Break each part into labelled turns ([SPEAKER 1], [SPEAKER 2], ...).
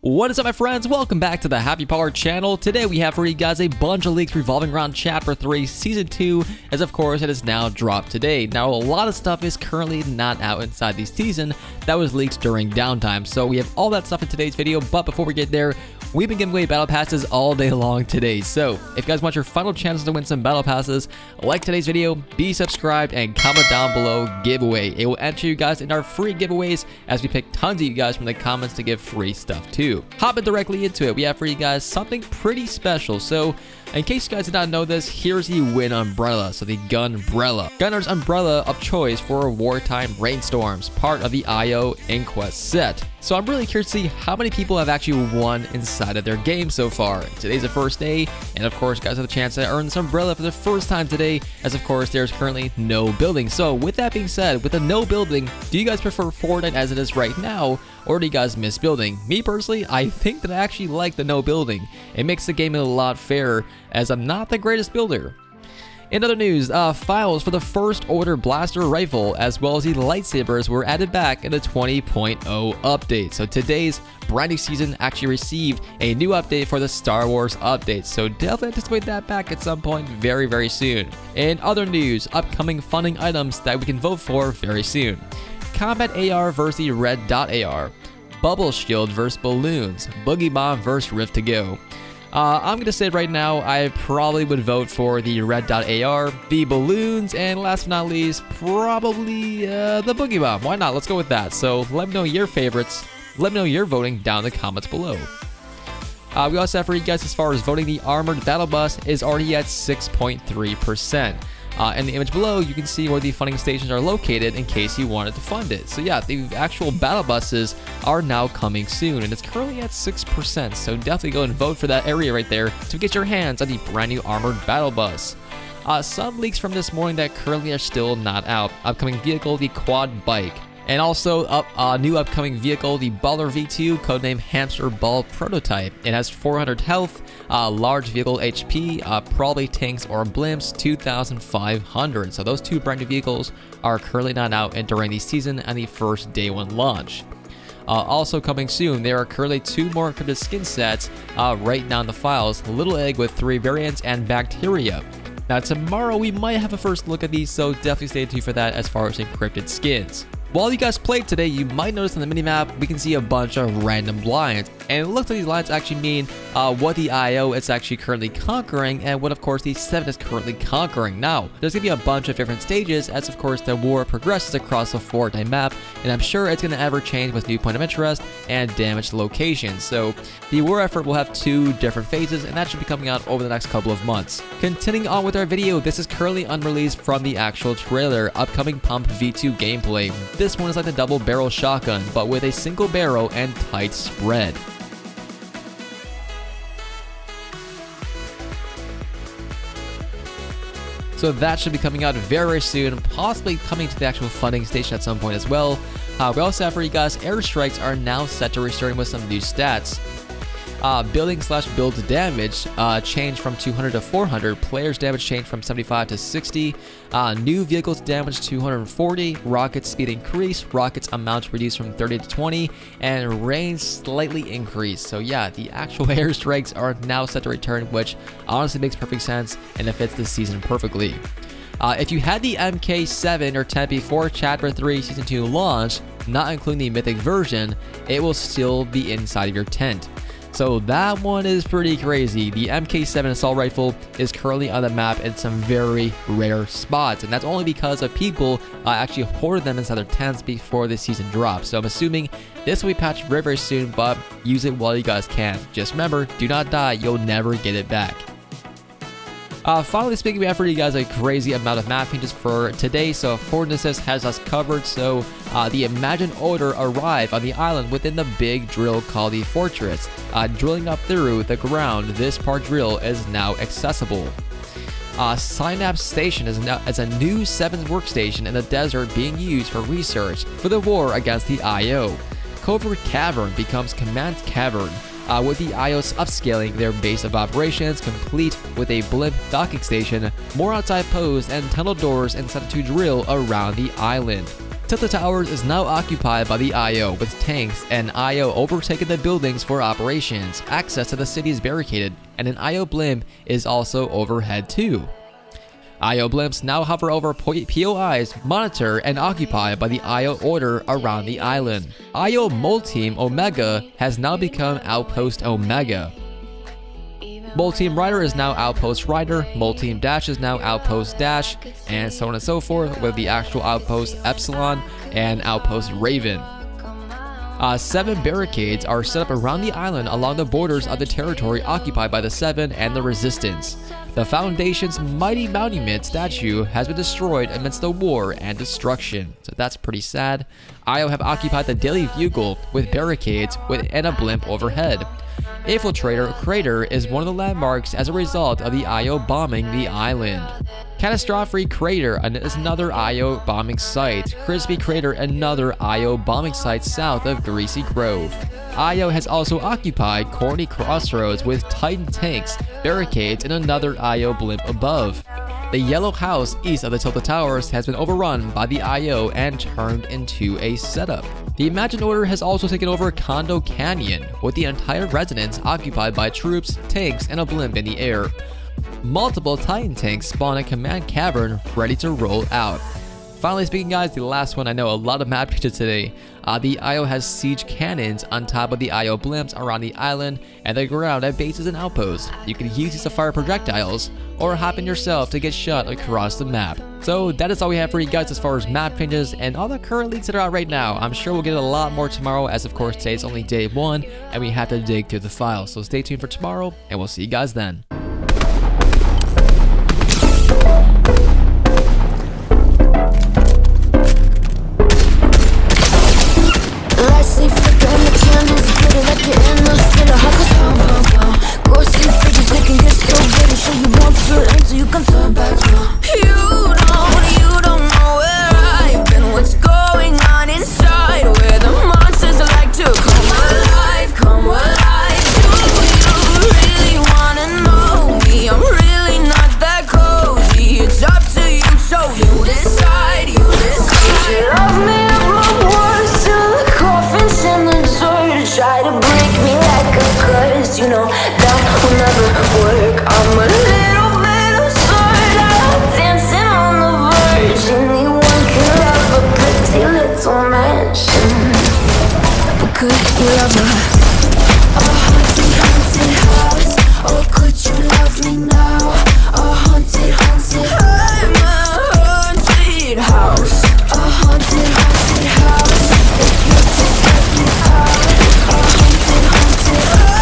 [SPEAKER 1] What is up, my friends? Welcome back to the Happy Power channel. Today we have for you guys a bunch of leaks revolving around Chapter 3 Season 2, as of course it is now dropped today. Now a lot of stuff is currently not out inside the season that was leaked during downtime, so we have all that stuff in today's video. But before we get there, we've been giving away battle passes all day long today. So if you guys want your final chances to win some battle passes, like today's video, be subscribed, and comment down below giveaway. It will enter you guys in our free giveaways as we pick tons of you guys from the comments to give free stuff too. Hopping directly into it, we have for you guys something pretty special. So in case you guys did not know this, here's the Win Umbrella, so the Gun Umbrella. Gunner's umbrella of choice for wartime rainstorms, part of the IO Inquest set. So I'm really curious to see how many people have actually won inside of their game so far. Today's the first day, and of course you guys have the chance to earn this umbrella for the first time today, as of course there's currently no building. So with that being said, with the no building, do you guys prefer Fortnite as it is right now, or do you guys miss building? Me personally, I think that I actually like the no building. It makes the game a lot fairer, as I'm not the greatest builder. In other news, files for the First Order Blaster Rifle as well as the lightsabers were added back in the 20.0 update. So today's brand new season actually received a new update for the Star Wars update. So definitely anticipate that back at some point very soon. In other news, upcoming funding items that we can vote for very soon. Combat AR versus the Red Dot AR. Bubble Shield versus Balloons. Boogie Bomb versus Rift to Go. I'm going to say right now, I probably would vote for the Red Dot AR, the Balloons, and last but not least, probably the Boogie Bomb. Why not? Let's go with that. So let me know your favorites. Let me know your voting down in the comments below. We also have for you guys, as far as voting, the Armored Battle Bus is already at 6.3%. In the image below, you can see where the funding stations are located in case you wanted to fund it. So yeah, the actual battle buses are now coming soon, and it's currently at 6%. So definitely go and vote for that area right there to get your hands on the brand new Armored Battle Bus. Some leaks from this morning that currently are still not out. Upcoming vehicle, the Quad Bike. And also new upcoming vehicle, the Baller V2, codename Hamster Ball Prototype. It has 400 health, large vehicle HP, probably tanks or blimps, 2,500. So those two brand new vehicles are currently not out and during the season and the first day one launch. Also coming soon, there are currently 2 more encrypted skin sets right now in the files. Little Egg with 3 variants and Bacteria. Now tomorrow we might have a first look at these, so definitely stay tuned for that as far as encrypted skins. While you guys played today, you might notice on the minimap we can see a bunch of random lines, and it looks like these lines actually mean what the IO is actually currently conquering and what of course the 7 is currently conquering. Now, there's going to be a bunch of different stages as of course the war progresses across the Fortnite map, and I'm sure it's going to ever change with new point of interest and damaged locations. So the war effort will have 2 different phases, and that should be coming out over the next couple of months. Continuing on with our video, this is currently unreleased from the actual trailer, upcoming Pump V2 gameplay. This one is like the double barrel shotgun, but with a single barrel and tight spread. So that should be coming out very soon, possibly coming to the actual funding station at some point as well. We also have for you guys, airstrikes are now set to return with some new stats. Building/build damage changed from 200 to 400. Players damage changed from 75 to 60. New vehicles damage 240. Rocket speed increased. Rockets amount reduced from 30 to 20. And range slightly increased. So yeah, the actual airstrikes are now set to return, which honestly makes perfect sense and it fits the season perfectly. If you had the MK7 or 10 before Chapter 3 Season 2 launch, not including the Mythic version, it will still be inside of your tent. So that one is pretty crazy. The MK7 assault rifle is currently on the map in some very rare spots, and that's only because of people actually hoarded them inside their tents before the season drops. So I'm assuming this will be patched very soon, but use it while you guys can. Just remember, do not die, you'll never get it back. Finally speaking, we have for you guys a crazy amount of map changes for today, so FORTNITE has us covered. So the Imagine Order arrive on the island within the big drill called the Fortress. Drilling up through the ground, this part drill is now accessible. Synapse Station is a new 7th workstation in the desert being used for research for the war against the IO. Covert Cavern becomes Command Cavern. With the IOs upscaling their base of operations, complete with a blimp docking station, more outside posts, and tunnel doors and set to drill around the island. Tilted Towers is now occupied by the IO with tanks, and IO overtaking the buildings for operations. Access to the city is barricaded, and an IO blimp is also overhead too. IO blimps now hover over POIs, monitor, and occupied by the IO order around the island. IO Multeam Omega has now become Outpost Omega. Multeam Rider is now Outpost Rider, Multeam Dash is now Outpost Dash, and so on and so forth with the actual Outpost Epsilon and Outpost Raven. 7 barricades are set up around the island along the borders of the territory occupied by the 7 and the Resistance. The Foundation's mighty monument statue has been destroyed amidst the war and destruction, so that's pretty sad. IO have occupied the Daily Bugle with barricades and a blimp overhead. Infiltrator Crater is one of the landmarks as a result of the IO bombing the island. Catastrophe Crater is another IO bombing site. Crispy Crater, another IO bombing site south of Greasy Grove. IO has also occupied Corny Crossroads with Titan tanks, barricades, and another IO blimp above. The Yellow House east of the Tilted Towers has been overrun by the IO and turned into a setup. The Imagined Order has also taken over Condo Canyon, with the entire residence occupied by troops, tanks, and a blimp in the air. Multiple Titan tanks spawn in Command Cavern, ready to roll out. Finally speaking, guys, the last one. I know a lot of map pictures today. The IO has siege cannons on top of the IO blimps around the island and the ground at bases and outposts. You can use these to fire projectiles or hop in yourself to get shot across the map. So that is all we have for you guys as far as map changes and all the current leaks that are out right now. I'm sure we'll get a lot more tomorrow, as of course today is only day 1 and we have to dig through the files. So stay tuned for tomorrow and we'll see you guys then.
[SPEAKER 2] You know that will never work. I'm a little bit absurd. I'm dancing on the verge. Anyone can love a pretty little mansion, but could you love a haunted, haunted house? Or could you love me now? A haunted, haunted. I'm a haunted house. A haunted, haunted house. If you just let me out. A haunted, haunted house.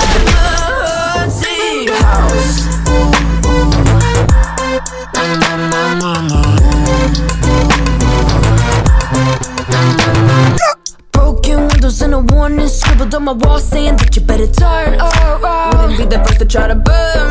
[SPEAKER 2] Broken windows and a warning scribbled on my wall saying that you better turn around. Wouldn't be the first to try to burn